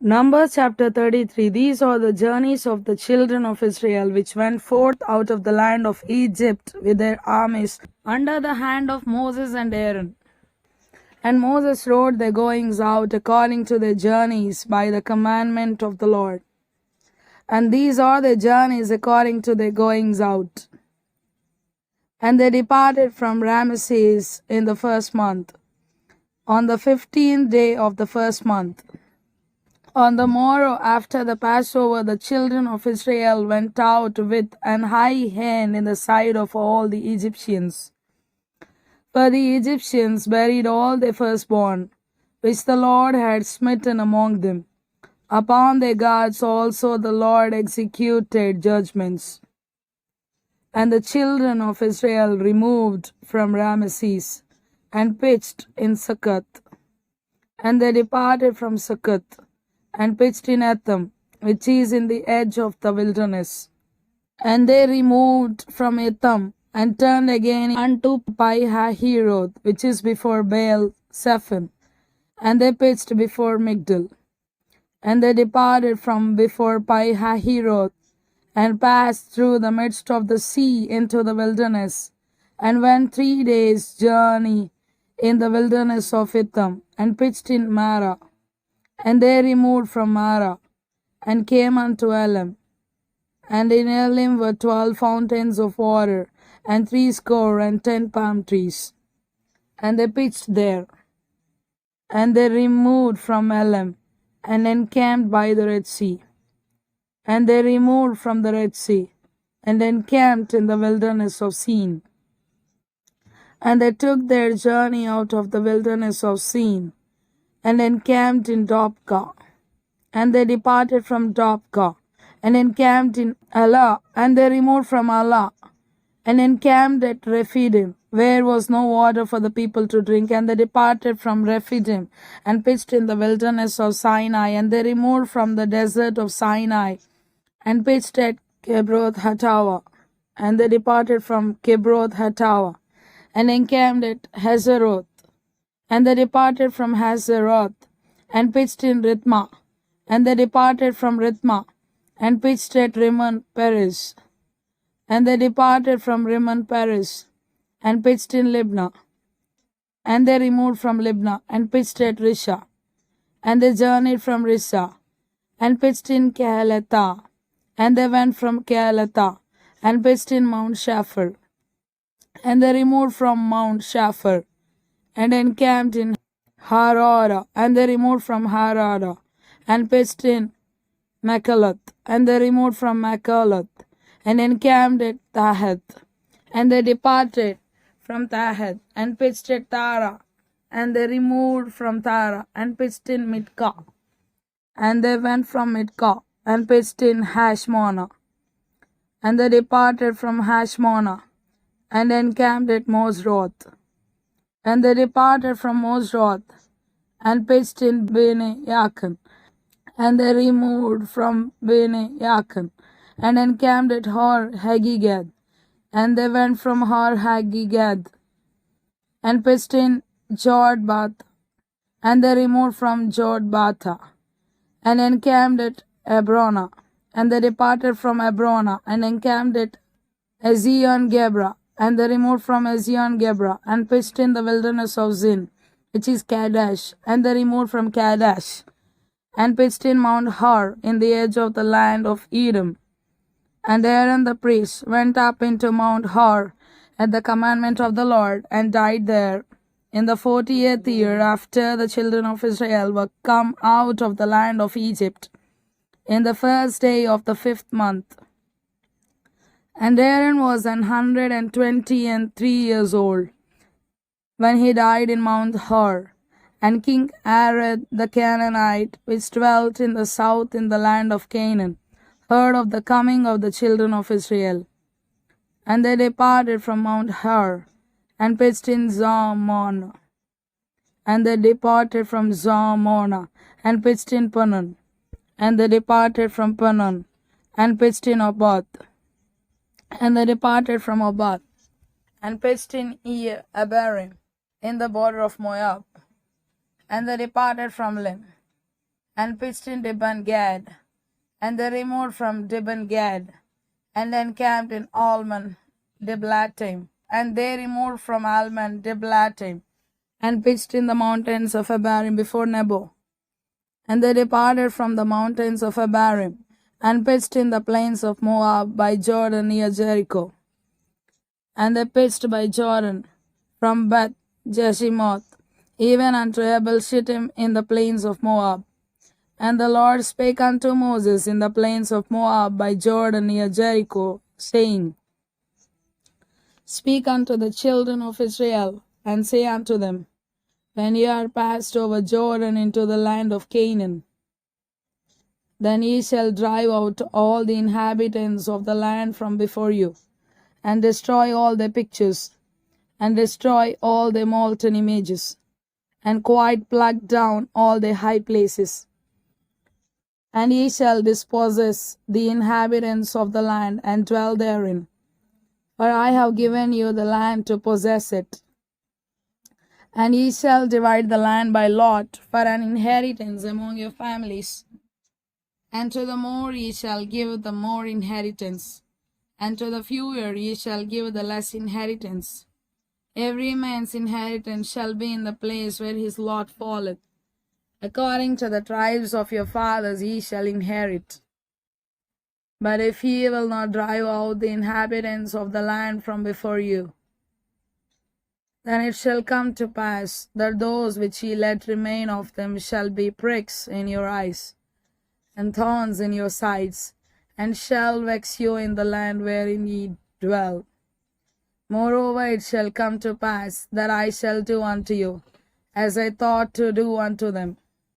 Numbers chapter 33. These are the journeys of the children of Israel, which went forth out of the land of Egypt with their armies under the hand of Moses and Aaron. And Moses wrote their goings out according to their journeys by the commandment of the Lord. And these are their journeys according to their goings out. And they departed from Ramesses in the first month, on the 15th day of the first month. On the morrow after the Passover, the children of Israel went out with an high hand in the sight of all the Egyptians. For the Egyptians buried all their firstborn, which the Lord had smitten among them. Upon their gods also the Lord executed judgments. And the children of Israel removed from Ramesses, and pitched in Succoth. And they departed from Succoth, and pitched in Etham, which is in the edge of the wilderness. And they removed from Etham, and turned again unto Pi-hahiroth, which is before Baal-Zephon, and they pitched before Migdal. And they departed from before Pi-hahiroth, and passed through the midst of the sea into the wilderness, and went 3 days' journey in the wilderness of Etham, and pitched in Marah. And they removed from Marah, and came unto Elim. And in Elim were 12 fountains of water, and 70 palm trees. And they pitched there. And they removed from Elim, and encamped by the Red Sea. And they removed from the Red Sea, and encamped in the wilderness of Sin. And they took their journey out of the wilderness of Sin, and encamped in Dopka. And they departed from Dopka, and encamped in Allah. And they removed from Allah, and encamped at Rephidim, where was no water for the people to drink. And they departed from Rephidim, and pitched in the wilderness of Sinai. And they removed from the desert of Sinai, and pitched at Kibroth Hattaavah. And they departed from Kibroth Hattaavah, and encamped at Hazeroth. And they departed from Hazeroth, and pitched in Rithmah. And they departed from Rithmah, and pitched at Rimmon Perez. And they departed from Rimmon Perez, and pitched in Libnah. And they removed from Libnah, and pitched at Risha. And they journeyed from Risha, and pitched in Kehelatha. And they went from Kehelatha, and pitched in Mount Shapher. And they removed from Mount Shapher, and encamped in Harada. And they removed from Harada, and pitched in Machalath. And they removed from Machalath, and encamped at Tahath. And they departed from Tahath, and pitched at Tara. And they removed from Tara, and pitched in Mitkah. And they went from Mitkah, and pitched in Hashmonah. And they departed from Hashmonah, and encamped at Mosroth. And they departed from Mosroth, and pitched in Bene Yaakan. And they removed from Bene Yaakan, and encamped at Hor Haggigad. And they went from Hor Haggigad, and pitched in Jotbath. And they removed from Jotbatha, and encamped at Abrona. And they departed from Abrona, and encamped at Ezion-Geber. And they removed from Ezion-Geber, and pitched in the wilderness of Zin, which is Kadesh. And they removed from Kadesh, and pitched in Mount Hor, in the edge of the land of Edom. And Aaron the priest went up into Mount Hor at the commandment of the Lord, and died there in the 40th year after the children of Israel were come out of the land of Egypt, in the first day of the 5th month. And Aaron was 123 years old when he died in Mount Hor. And King Arad the Canaanite, which dwelt in the south in the land of Canaan, heard of the coming of the children of Israel. And they departed from Mount Hor, and pitched in Zalmonah. And they departed from Zalmonah, and pitched in Punon. And they departed from Punon, and pitched in Oboth. And they departed from Oboth, and pitched in Abarim, in the border of Moab. And they departed from Lim, and pitched in Dibon Gad. And they removed from Dibon Gad, and encamped in Almon Diblatim. And they removed from Almon Diblatim, and pitched in the mountains of Abarim before Nebo. And they departed from the mountains of Abarim, and pitched in the plains of Moab by Jordan near Jericho. And they pitched by Jordan, from Beth Jeshimoth, even unto Abel Shittim in the plains of Moab. And the Lord spake unto Moses in the plains of Moab by Jordan near Jericho, saying, Speak unto the children of Israel, and say unto them, When ye are passed over Jordan into the land of Canaan, then ye shall drive out all the inhabitants of the land from before you, and destroy all their pictures, and destroy all their molten images, and quite pluck down all their high places. And ye shall dispossess the inhabitants of the land, and dwell therein. For I have given you the land to possess it. And ye shall divide the land by lot for an inheritance among your families. And to the more ye shall give the more inheritance, and to the fewer ye shall give the less inheritance. Every man's inheritance shall be in the place where his lot falleth. According to the tribes of your fathers ye shall inherit. But if ye will not drive out the inhabitants of the land from before you, then it shall come to pass that those which ye let remain of them shall be pricks in your eyes, and thorns in your sides, and shall vex you in the land wherein ye dwell. Moreover, it shall come to pass that I shall do unto you, as I thought to do unto them,